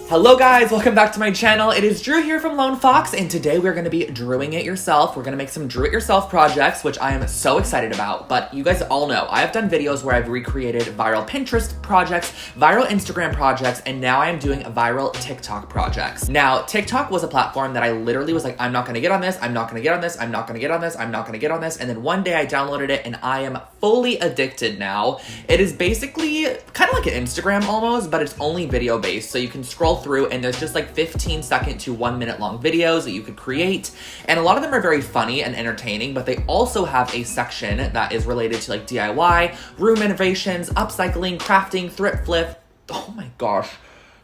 Hello guys, welcome back to my channel. It is Drew here from Lone Fox, and today we're gonna be drawing it yourself. We're gonna make some draw it yourself projects, which I am so excited about. But you guys all know, I have done videos where I've recreated viral Pinterest projects, viral Instagram projects, and now I am doing viral TikTok projects. Now, TikTok was a platform that I literally was like, I'm not gonna get on this, I'm not gonna get on this, I'm not gonna get on this, I'm not gonna get on this. And then one day I downloaded it and I am fully addicted now. It is basically kind of like an Instagram almost, but it's only video based. So you can scroll through and there's just like 15-second to 1 minute long videos that you could create. And a lot of them are very funny and entertaining, but they also have a section that is related to like DIY, room renovations, upcycling, crafting, thrift flip. Oh my gosh,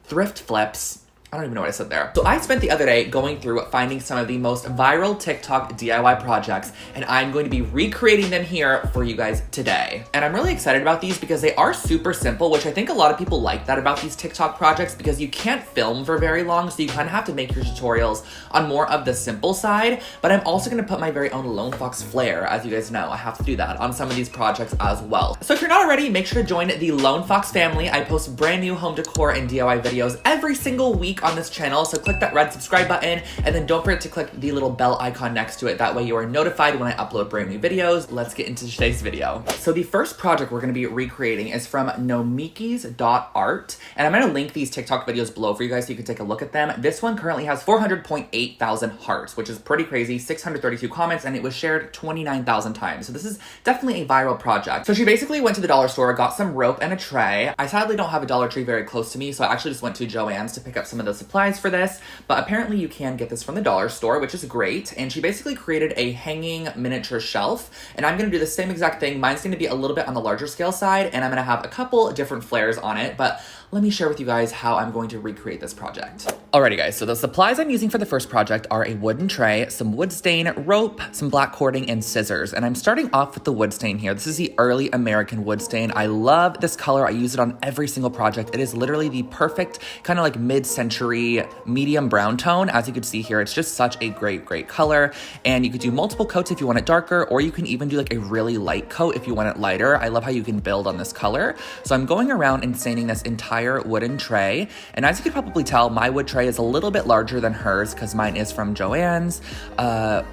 thrift flips. I don't even know what I said there. So I spent the other day going through finding some of the most viral TikTok DIY projects, and I'm going to be recreating them here for you guys today. And I'm really excited about these because they are super simple, which I think a lot of people like that about these TikTok projects because you can't film for very long, so you kind of have to make your tutorials on more of the simple side. But I'm also gonna put my very own Lone Fox flair, as you guys know, I have to do that on some of these projects as well. So if you're not already, make sure to join the Lone Fox family. I post brand new home decor and DIY videos every single week on this channel, so click that red subscribe button and then don't forget to click the little bell icon next to it. That way you are notified when I upload brand new videos. Let's get into today's video. So the first project we're going to be recreating is from nomikis.art, and I'm going to link these TikTok videos below for you guys so you can take a look at them. This one currently has 400.8 thousand hearts, which is pretty crazy, 632 comments, and it was shared 29,000 times. So this is definitely a viral project. So she basically went to the dollar store, got some rope and a tray. I sadly don't have a Dollar Tree very close to me, so I actually just went to Joann's to pick up some of the supplies for this, but apparently you can get this from the dollar store, which is great. And she basically created a hanging miniature shelf, and I'm gonna do the same exact thing. Mine's gonna be a little bit on the larger scale side, and I'm gonna have a couple different flares on it, but let me share with you guys how I'm going to recreate this project. Alrighty guys, so the supplies I'm using for the first project are a wooden tray, some wood stain, rope, some black cording, and scissors. And I'm starting off with the wood stain here. This is the early American wood stain. I love this color. I use it on every single project. It is literally the perfect kind of like mid-century medium brown tone. As you can see here, it's just such a great color. And you could do multiple coats if you want it darker, or you can even do like a really light coat if you want it lighter. I love how you can build on this color. So I'm going around and staining this entire wooden tray. And as you could probably tell, my wood tray is a little bit larger than hers because mine is from Joann's.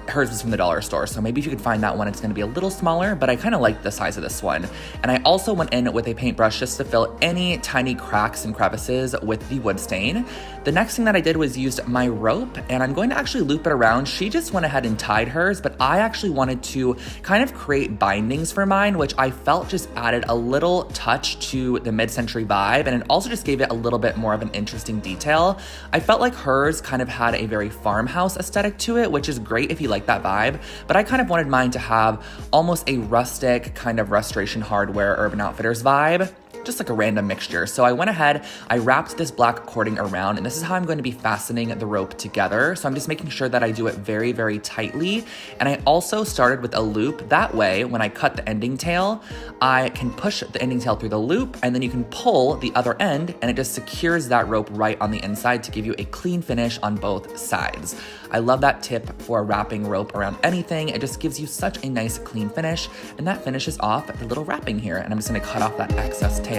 Hers was from the dollar store. So maybe if you could find that one, it's gonna be a little smaller, but I kind of like the size of this one. And I also went in with a paintbrush just to fill any tiny cracks and crevices with the wood stain. The next thing that I did was used my rope, and I'm going to actually loop it around. She just went ahead and tied hers, but I actually wanted to kind of create bindings for mine, which I felt just added a little touch to the mid-century vibe, and it also just gave it a little bit more of an interesting detail. I felt like hers kind of had a very farmhouse aesthetic to it, which is great if you like that vibe, but I kind of wanted mine to have almost a rustic kind of Restoration Hardware Urban Outfitters vibe. Just like a random mixture. So I went ahead, I wrapped this black cording around, and this is how I'm going to be fastening the rope together. So I'm just making sure that I do it very tightly. And I also started with a loop. That way, when I cut the ending tail, I can push the ending tail through the loop, and then you can pull the other end, and it just secures that rope right on the inside to give you a clean finish on both sides. I love that tip for wrapping rope around anything. It just gives you such a nice clean finish, and that finishes off the little wrapping here. And I'm just gonna cut off that excess tail.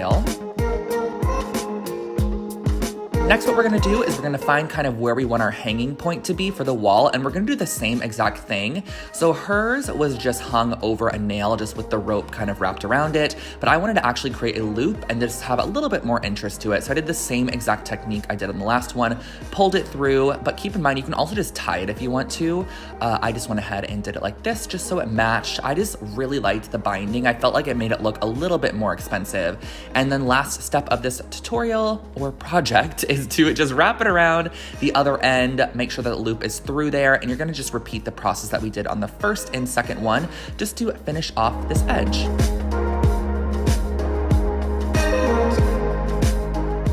Next, what we're gonna do is we're gonna find kind of where we want our hanging point to be for the wall, and we're gonna do the same exact thing. So hers was just hung over a nail just with the rope kind of wrapped around it, but I wanted to actually create a loop and just have a little bit more interest to it. So I did the same exact technique I did on the last one, pulled it through, but keep in mind, you can also just tie it if you want to. I just went ahead and did it like this just so it matched. I just really liked the binding. I felt like it made it look a little bit more expensive. And then last step of this tutorial or project is to just wrap it around the other end, make sure that the loop is through there, and you're gonna just repeat the process that we did on the first and second one just to finish off this edge.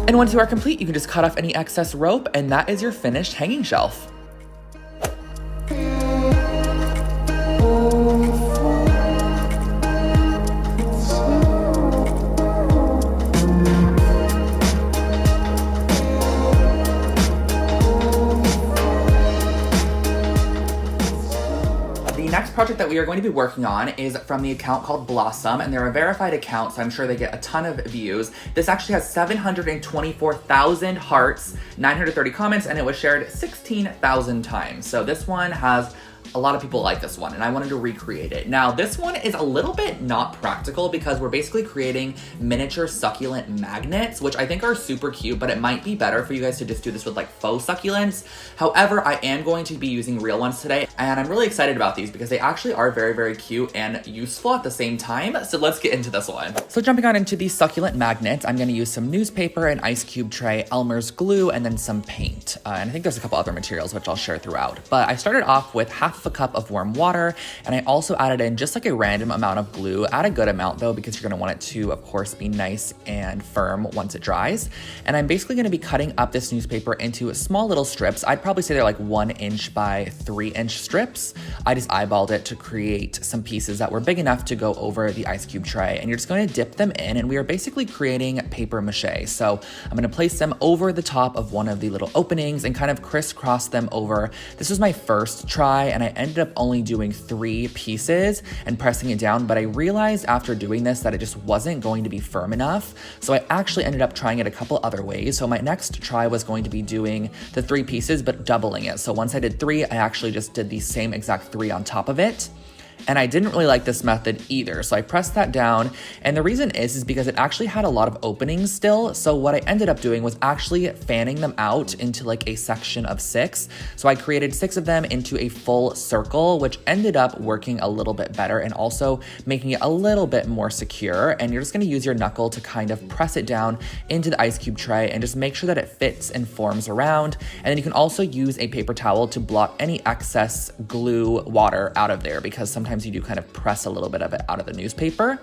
And once you are complete, you can just cut off any excess rope, and that is your finished hanging shelf. project that that we are going to be working on is from the account called Blossom, and they're a verified account, so I'm sure they get a ton of views. This actually has 724,000 hearts, 930 comments, and it was shared 16,000 times. So this one has a lot of people like this one, and I wanted to recreate it. Now, this one is a little bit not practical because we're basically creating miniature succulent magnets, which I think are super cute, but it might be better for you guys to just do this with like faux succulents. However, I am going to be using real ones today, and I'm really excited about these because they actually are very, very cute and useful at the same time. So let's get into this one. So jumping on into these succulent magnets, I'm gonna use some newspaper, an ice cube tray, Elmer's glue, and then some paint. And I think there's a couple other materials which I'll share throughout. But I started off with half a cup of warm water, and I also added in just like a random amount of glue. Add a good amount though, because you're gonna want it to, of course, be nice and firm once it dries. And I'm basically gonna be cutting up this newspaper into small little strips. I'd probably say they're like 1 inch by 3 inch strips. I just eyeballed it to create some pieces that were big enough to go over the ice cube tray. And you're just going to dip them in, and we are basically creating paper mache. So I'm gonna place them over the top of one of the little openings and kind of crisscross them over. This was my first try, and I ended up only doing 3 pieces and pressing it down, but I realized after doing this that it just wasn't going to be firm enough. So I actually ended up trying it a couple other ways. So my next try was going to be doing the 3 pieces, but doubling it. So once I did 3, I actually just did the same exact 3 on top of it. And I didn't really like this method either. So I pressed that down. And the reason is because it actually had a lot of openings still. So what I ended up doing was actually fanning them out into like a section of 6. So I created 6 of them into a full circle, which ended up working a little bit better and also making it a little bit more secure. And you're just gonna use your knuckle to kind of press it down into the ice cube tray and just make sure that it fits and forms around. And then you can also use a paper towel to blot any excess glue water out of there, because sometimes you do kind of press a little bit of it out of the newspaper.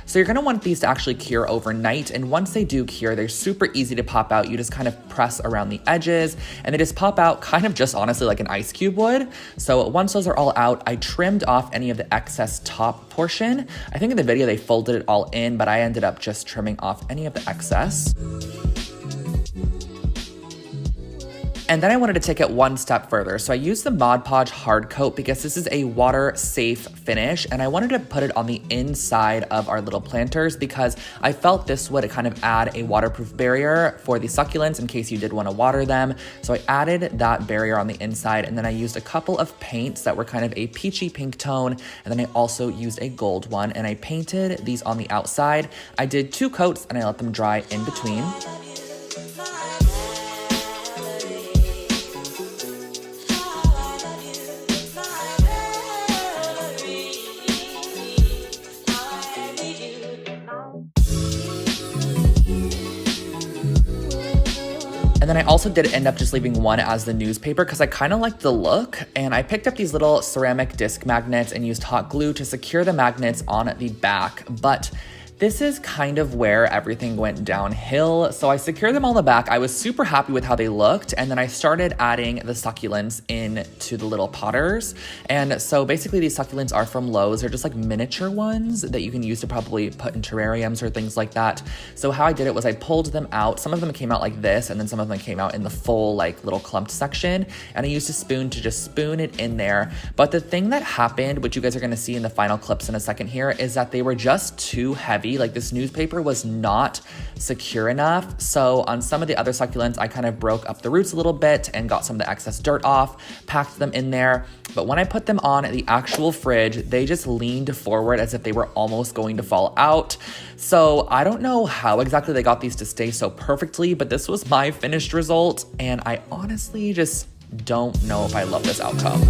So you're gonna want these to actually cure overnight. And once they do cure, they're super easy to pop out. You just kind of press around the edges and they just pop out kind of just honestly like an ice cube would. So once those are all out, I trimmed off any of the excess top portion. I think in the video they folded it all in, but I ended up just trimming off any of the excess. And then I wanted to take it one step further. So I used the Mod Podge hard coat because this is a water safe finish, and I wanted to put it on the inside of our little planters because I felt this would kind of add a waterproof barrier for the succulents in case you did want to water them. So I added that barrier on the inside, and then I used a couple of paints that were kind of a peachy pink tone, and then I also used a gold one, and I painted these on the outside. I did 2 coats and I let them dry in between. And then I also did end up just leaving one as the newspaper because I kind of liked the look. And I picked up these little ceramic disc magnets and used hot glue to secure the magnets on the back. But this is kind of where everything went downhill. So I secured them on the back. I was super happy with how they looked. And then I started adding the succulents into the little potters. And so basically these succulents are from Lowe's. They're just like miniature ones that you can use to probably put in terrariums or things like that. So how I did it was I pulled them out. Some of them came out like this, and then some of them came out in the full like little clumped section. And I used a spoon to just spoon it in there. But the thing that happened, which you guys are gonna see in the final clips in a second here, is that they were just too heavy. Like this newspaper was not secure enough. So on some of the other succulents, I kind of broke up the roots a little bit and got some of the excess dirt off, packed them in there. But when I put them on the actual fridge, they just leaned forward as if they were almost going to fall out. So I don't know how exactly they got these to stay so perfectly, but this was my finished result. And I honestly just don't know if I love this outcome.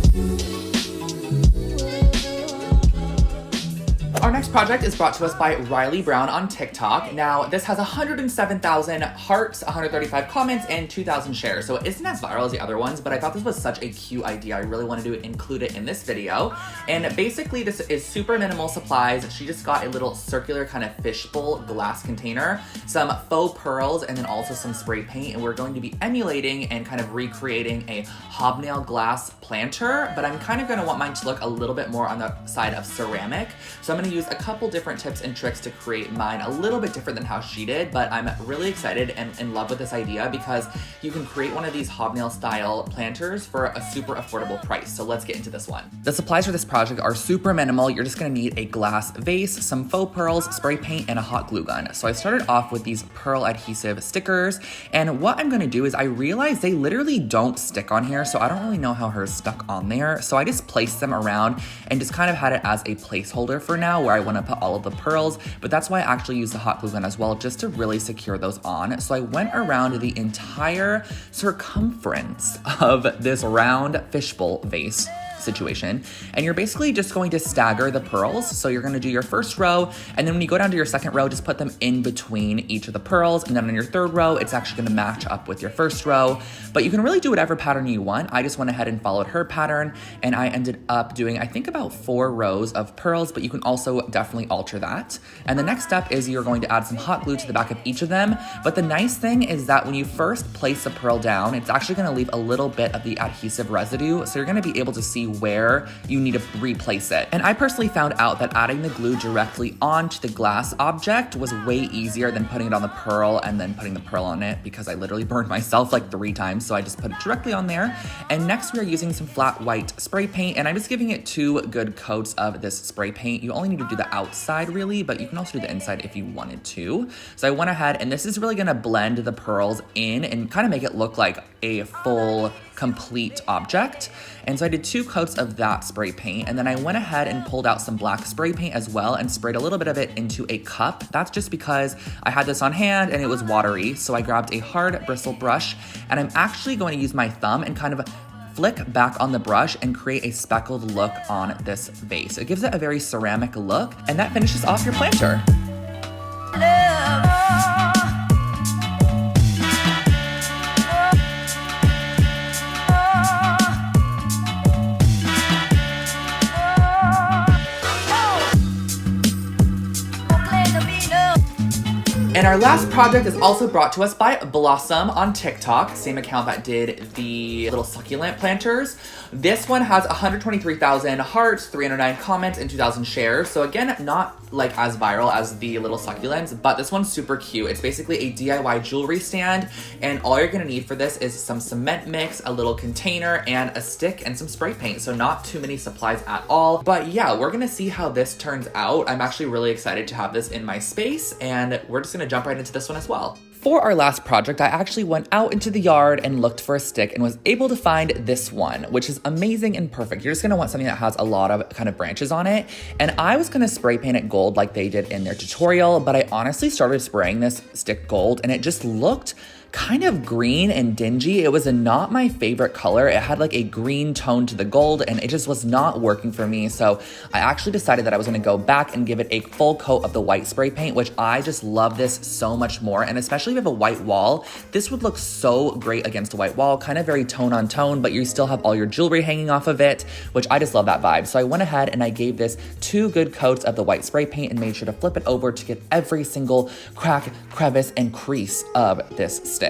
Our next project is brought to us by Riley Brown on TikTok. Now, this has 107,000 hearts, 135 comments, and 2,000 shares. So it isn't as viral as the other ones, but I thought this was such a cute idea. I really wanted to include it in this video. And basically, this is super minimal supplies. She just got a little circular kind of fishbowl glass container, some faux pearls, and then also some spray paint. And we're going to be emulating and kind of recreating a hobnail glass planter, but I'm kind of going to want mine to look a little bit more on the side of ceramic. So I'm going to use a couple different tips and tricks to create mine a little bit different than how she did, but I'm really excited and in love with this idea because you can create one of these hobnail style planters for a super affordable price. So let's get into this one. The supplies for this project are super minimal. You're just gonna need a glass vase, some faux pearls, spray paint, and a hot glue gun. So I started off with these pearl adhesive stickers, and what I'm gonna do is I realized they literally don't stick on here, so I don't really know how hers stuck on there. So I just placed them around and just kind of had it as a placeholder for now where I wanna put all of the pearls, but that's why I actually use the hot glue gun as well, just to really secure those on. So I went around the entire circumference of this round fishbowl vase situation, and you're basically just going to stagger the pearls. So you're going to do your first row, and then when you go down to your second row, just put them in between each of the pearls, and then on your third row, it's actually going to match up with your first row. But you can really do whatever pattern you want. I just went ahead and followed her pattern, and I ended up doing, I think, about 4 rows of pearls, but you can also definitely alter that. And the next step is you're going to add some hot glue to the back of each of them. But the nice thing is that when you first place a pearl down, it's actually going to leave a little bit of the adhesive residue, so you're going to be able to see where you need to replace it. And I personally found out that adding the glue directly onto the glass object was way easier than putting it on the pearl and then putting the pearl on it, because I literally burned myself like 3 times, so I just put it directly on there. And next we are using some flat white spray paint, and I'm just giving it 2 good coats of this spray paint. You only need to do the outside really, but you can also do the inside if you wanted to. So I went ahead, and this is really gonna blend the pearls in and kind of make it look like a full complete object. And so I did 2 coats of that spray paint, and then I went ahead and pulled out some black spray paint as well and sprayed a little bit of it into a cup. That's just because I had this on hand and it was watery, so I grabbed a hard bristle brush, and I'm actually going to use my thumb and kind of flick back on the brush and create a speckled look on this vase. It gives it a very ceramic look, and that finishes off your planter. And our last project is also brought to us by Blossom on TikTok, same account that did the little succulent planters. This one has 123,000 hearts, 309 comments, and 2,000 shares. So again, not like as viral as the little succulents, but this one's super cute. It's basically a DIY jewelry stand, and all you're gonna need for this is some cement mix, a little container, and a stick and some spray paint. So not too many supplies at all. But yeah, we're gonna see how this turns out. I'm actually really excited to have this in my space, and we're just gonna jump right into this one as well. For our last project, I actually went out into the yard and looked for a stick and was able to find this one, which is amazing and perfect. You're just gonna want something that has a lot of kind of branches on it. And I was gonna spray paint it gold like they did in their tutorial, but I honestly started spraying this stick gold and it just looked kind of green and dingy. It was not my favorite color. It had like a green tone to the gold and it just was not working for me. So I actually decided that I was gonna go back and give it a full coat of the white spray paint, which I just love this so much more. And especially if you have a white wall, this would look so great against a white wall, kind of very tone on tone, but you still have all your jewelry hanging off of it, which I just love that vibe. So I went ahead and I gave this 2 good coats of the white spray paint and made sure to flip it over to get every single crack, crevice, and crease of this stick.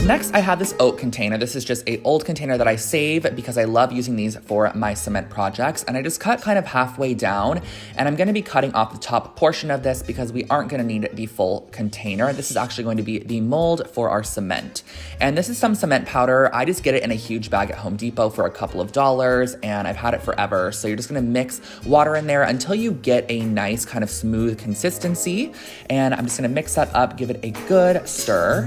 Next, I have this oak container. This is just an old container that I save because I love using these for my cement projects. And I just cut kind of halfway down, and I'm gonna be cutting off the top portion of this because we aren't gonna need the full container. This is actually going to be the mold for our cement. And this is some cement powder. I just get it in a huge bag at Home Depot for a couple of dollars, and I've had it forever. So you're just gonna mix water in there until you get a nice kind of smooth consistency. And I'm just gonna mix that up, give it a good stir.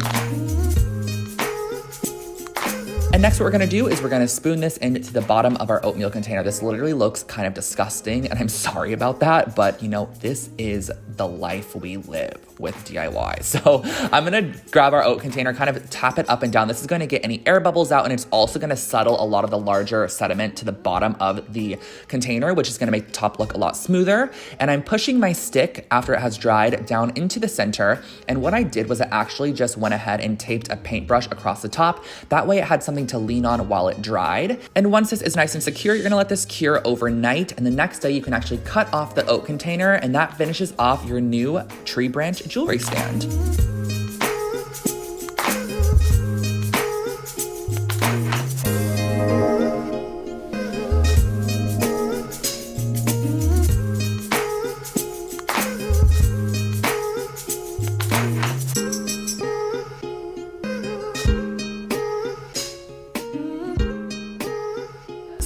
And next what we're gonna do is we're gonna spoon this into the bottom of our oatmeal container. This literally looks kind of disgusting, and I'm sorry about that, but you know, this is the life we live with DIY. So I'm gonna grab our oat container, kind of tap it up and down. This is gonna get any air bubbles out, and it's also gonna settle a lot of the larger sediment to the bottom of the container, which is gonna make the top look a lot smoother. And I'm pushing my stick after it has dried down into the center. And what I did was I actually just went ahead and taped a paintbrush across the top. That way it had something to lean on while it dried. And once this is nice and secure, you're gonna let this cure overnight, and the next day you can actually cut off the oat container, and that finishes off your new tree branch jewelry stand.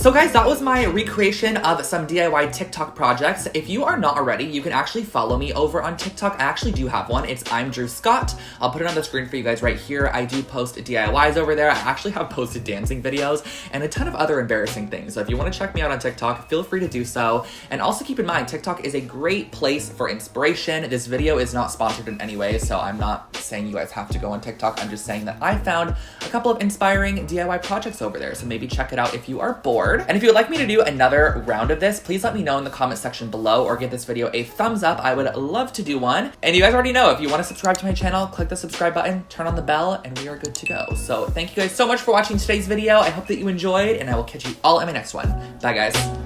So guys, that was my recreation of some DIY TikTok projects. If you are not already, you can actually follow me over on TikTok. I actually do have one. It's I'm Drew Scott. I'll put it on the screen for you guys right here. I do post DIYs over there. I actually have posted dancing videos and a ton of other embarrassing things. So if you want to check me out on TikTok, feel free to do so. And also keep in mind, TikTok is a great place for inspiration. This video is not sponsored in any way, so I'm not saying you guys have to go on TikTok. I'm just saying that I found a couple of inspiring DIY projects over there. So maybe check it out if you are bored. And if you would like me to do another round of this, please let me know in the comment section below or give this video a thumbs up. I would love to do one. And you guys already know, if you want to subscribe to my channel, click the subscribe button, turn on the bell, and we are good to go. So thank you guys so much for watching today's video. I hope that you enjoyed, and I will catch you all in my next one. Bye guys.